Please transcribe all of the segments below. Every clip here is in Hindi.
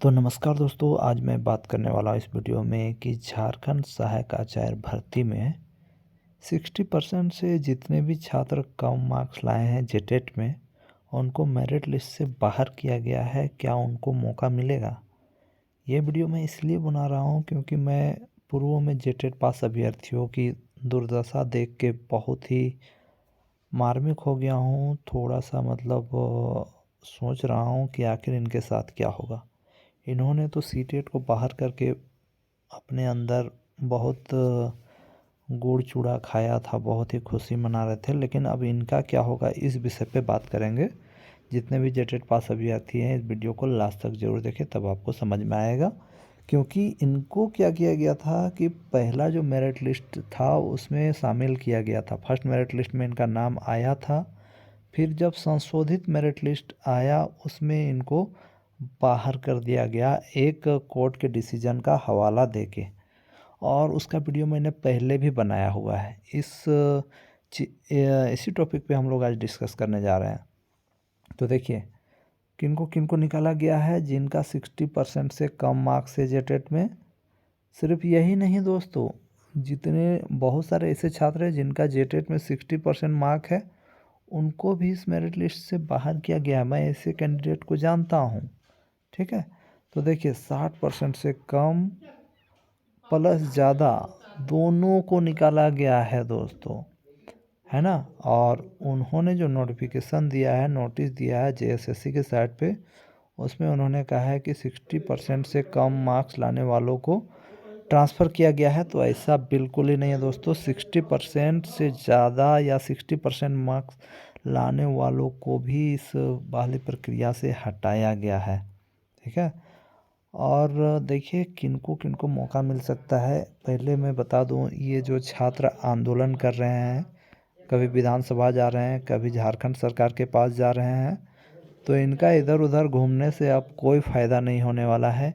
तो नमस्कार दोस्तों, आज मैं बात करने वाला हूँ इस वीडियो में कि झारखंड सहायक आचार्य भर्ती में 60% से जितने भी छात्र कम मार्क्स लाए हैं जेटेट में, उनको मेरिट लिस्ट से बाहर किया गया है। क्या उनको मौका मिलेगा? ये वीडियो मैं इसलिए बना रहा हूँ क्योंकि मैं पूर्व में जेटेट पास अभ्यर्थियों की दुर्दशा देख के बहुत ही मार्मिक हो गया हूँ। थोड़ा सा सोच रहा हूँ कि आखिर इनके साथ क्या होगा। इन्होंने तो सीटेट को बाहर करके अपने अंदर बहुत गुड़ चूड़ा खाया था, बहुत ही खुशी मना रहे थे। लेकिन अब इनका क्या होगा, इस विषय पे बात करेंगे। जितने भी जेटेट पास अभ्यर्थी हैं, इस वीडियो को लास्ट तक जरूर देखें, तब आपको समझ में आएगा। क्योंकि इनको क्या किया गया था कि पहला जो मेरिट लिस्ट था उसमें शामिल किया गया था, फर्स्ट मेरिट लिस्ट में इनका नाम आया था। फिर जब संशोधित मेरिट लिस्ट आया उसमें इनको बाहर कर दिया गया, एक कोर्ट के डिसीजन का हवाला देके। और उसका वीडियो मैंने पहले भी बनाया हुआ है। इसी टॉपिक पे हम लोग आज डिस्कस करने जा रहे हैं। तो देखिए, किनको किनको निकाला गया है जिनका 60% से कम मार्क्स है जेटेट में। सिर्फ यही नहीं दोस्तों, जितने बहुत सारे ऐसे छात्र हैं जिनका जेटेट में 60% मार्क है, उनको भी इस मेरिट लिस्ट से बाहर किया गया। मैं ऐसे कैंडिडेट को जानता हूँ। ठीक है, तो देखिए 60% से कम प्लस ज़्यादा दोनों को निकाला गया है दोस्तों, है ना। और उन्होंने जो नोटिफिकेशन दिया है, नोटिस दिया है जेएसएससी के साइट पे, उसमें उन्होंने कहा है कि 60% से कम मार्क्स लाने वालों को ट्रांसफ़र किया गया है। तो ऐसा बिल्कुल ही नहीं है दोस्तों। 60% से ज़्यादा या 60% मार्क्स लाने वालों को भी इस बहाली प्रक्रिया से हटाया गया है। ठीक है, और देखिए किनको किनको मौका मिल सकता है। पहले मैं बता दूं, ये जो छात्र आंदोलन कर रहे हैं, कभी विधानसभा जा रहे हैं, कभी झारखंड सरकार के पास जा रहे हैं, तो इनका इधर उधर घूमने से अब कोई फ़ायदा नहीं होने वाला है।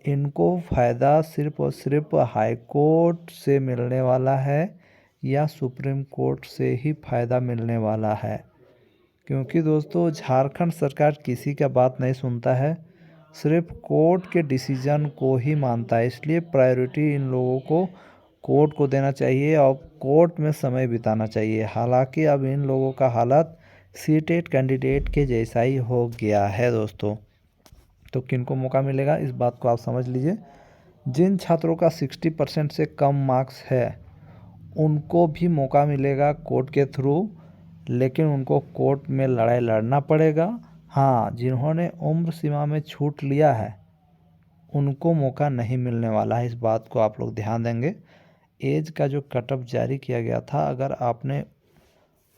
इनको फ़ायदा सिर्फ़ और सिर्फ हाई कोर्ट से मिलने वाला है या सुप्रीम कोर्ट से ही फ़ायदा मिलने वाला है। क्योंकि दोस्तों झारखंड सरकार किसी का बात नहीं सुनता है, सिर्फ कोर्ट के डिसीजन को ही मानता है। इसलिए प्रायोरिटी इन लोगों को कोर्ट को देना चाहिए और कोर्ट में समय बिताना चाहिए। हालांकि अब इन लोगों का हालत सीटेट कैंडिडेट के जैसा ही हो गया है दोस्तों। तो किनको मौका मिलेगा, इस बात को आप समझ लीजिए। जिन छात्रों का 60% से कम मार्क्स है, उनको भी मौका मिलेगा कोर्ट के थ्रू, लेकिन उनको कोर्ट में लड़ाई लड़ना पड़ेगा। हाँ, जिन्होंने उम्र सीमा में छूट लिया है उनको मौका नहीं मिलने वाला है। इस बात को आप लोग ध्यान देंगे। एज का जो कट ऑफ जारी किया गया था, अगर आपने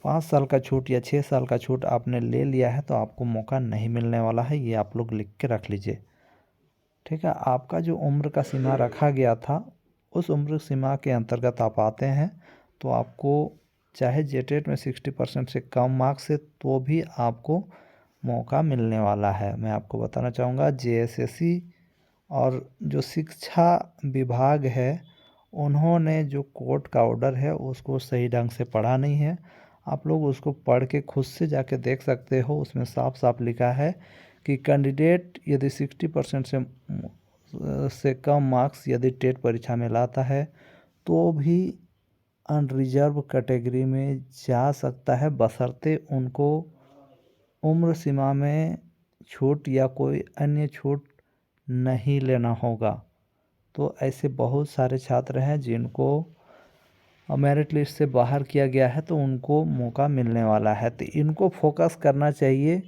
5 साल का छूट या 6 साल का छूट आपने ले लिया है तो आपको मौका नहीं मिलने वाला है। ये आप लोग लिख के रख लीजिए। ठीक है, आपका जो उम्र का सीमा रखा गया था, उस उम्र सीमा के अंतर्गत आप आते हैं तो आपको चाहे जेटेट में 60% से कम मार्क्स है तो भी आपको मौका मिलने वाला है। मैं आपको बताना चाहूँगा, जेएसएससी और जो शिक्षा विभाग है, उन्होंने जो कोर्ट का ऑर्डर है उसको सही ढंग से पढ़ा नहीं है। आप लोग उसको पढ़ के खुद से जाके देख सकते हो। उसमें साफ साफ लिखा है कि कैंडिडेट यदि 60% से कम मार्क्स यदि टेट परीक्षा में लाता है तो भी अनरिजर्व कैटेगरी में जा सकता है, बशर्ते उनको उम्र सीमा में छूट या कोई अन्य छूट नहीं लेना होगा। तो ऐसे बहुत सारे छात्र हैं जिनको मेरिट लिस्ट से बाहर किया गया है, तो उनको मौका मिलने वाला है। तो इनको फोकस करना चाहिए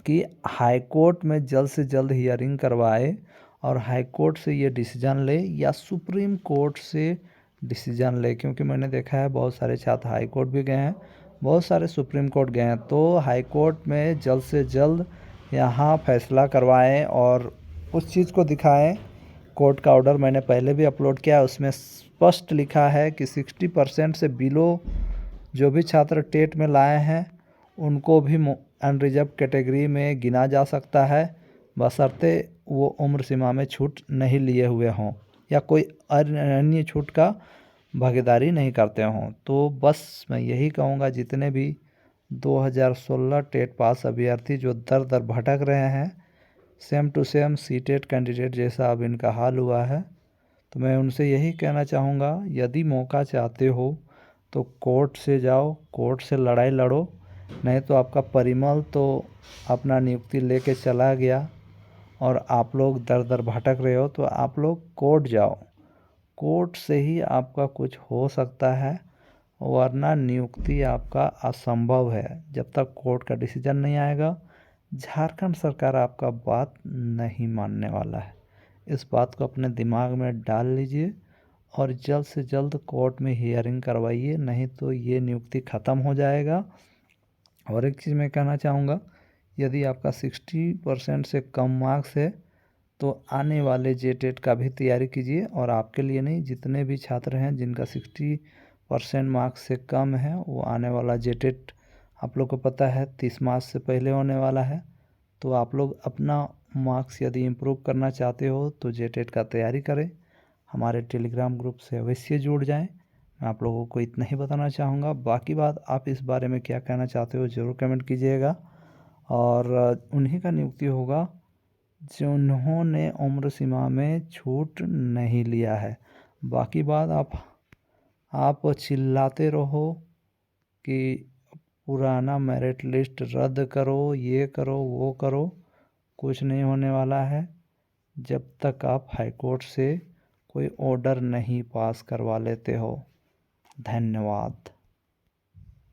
कि हाई कोर्ट में जल्द से जल्द हियरिंग करवाए और हाई कोर्ट से ये डिसीजन ले या सुप्रीम कोर्ट से डिसीजन ले। क्योंकि मैंने देखा है बहुत सारे छात्र हाई कोर्ट भी गए हैं, बहुत सारे सुप्रीम कोर्ट गए हैं। तो हाई कोर्ट में जल्द से जल्द यहाँ फैसला करवाएं और उस चीज़ को दिखाएं। कोर्ट का ऑर्डर मैंने पहले भी अपलोड किया, उसमें स्पष्ट लिखा है कि 60% से बिलो जो भी छात्र टेट में लाए हैं उनको भी अनरिजर्व कैटेगरी में गिना जा सकता है, बशर्ते वो उम्र सीमा में छूट नहीं लिए हुए हों या कोई अन्य छूट का भागीदारी नहीं करते हों। तो बस मैं यही कहूँगा, जितने भी 2016 टेट पास अभ्यर्थी जो दर दर भटक रहे हैं, same to same CTET candidate जैसा अब इनका हाल हुआ है। तो मैं उनसे यही कहना चाहूँगा, यदि मौका चाहते हो तो कोर्ट से जाओ, कोर्ट से लड़ाई लड़ो। नहीं तो आपका परिमल तो अपना नियुक्ति लेके चला गया और आप लोग दर दर भटक रहे हो, तो आप लोग कोर्ट जाओ। कोर्ट से ही आपका कुछ हो सकता है, वरना नियुक्ति आपका असंभव है। जब तक कोर्ट का डिसीजन नहीं आएगा, झारखंड सरकार आपका बात नहीं मानने वाला है। इस बात को अपने दिमाग में डाल लीजिए और जल्द से जल्द कोर्ट में हियरिंग करवाइए, नहीं तो ये नियुक्ति ख़त्म हो जाएगा। और एक चीज़ मैं कहना चाहूँगा, यदि आपका 60% से कम मार्क्स है तो आने वाले जेटेट का भी तैयारी कीजिए। और आपके लिए नहीं, जितने भी छात्र हैं जिनका 60% मार्क्स से कम है, वो आने वाला जेटेट आप लोग को पता है 30 मार्च से पहले होने वाला है। तो आप लोग अपना मार्क्स यदि इम्प्रूव करना चाहते हो तो जेटेट का तैयारी करें। हमारे टेलीग्राम ग्रुप से अवश्य जुड़ जाएं। मैं आप लोगों को इतना ही बताना चाहूँगा। बाकी बात आप इस बारे में क्या कहना चाहते हो ज़रूर कमेंट कीजिएगा। और उन्हीं का नियुक्ति होगा जिन्होंने उम्र सीमा में छूट नहीं लिया है। बाकी बात आप चिल्लाते रहो कि पुराना मेरिट लिस्ट रद्द करो, ये करो, वो करो, कुछ नहीं होने वाला है जब तक आप हाई कोर्ट से कोई ऑर्डर नहीं पास करवा लेते हो। धन्यवाद।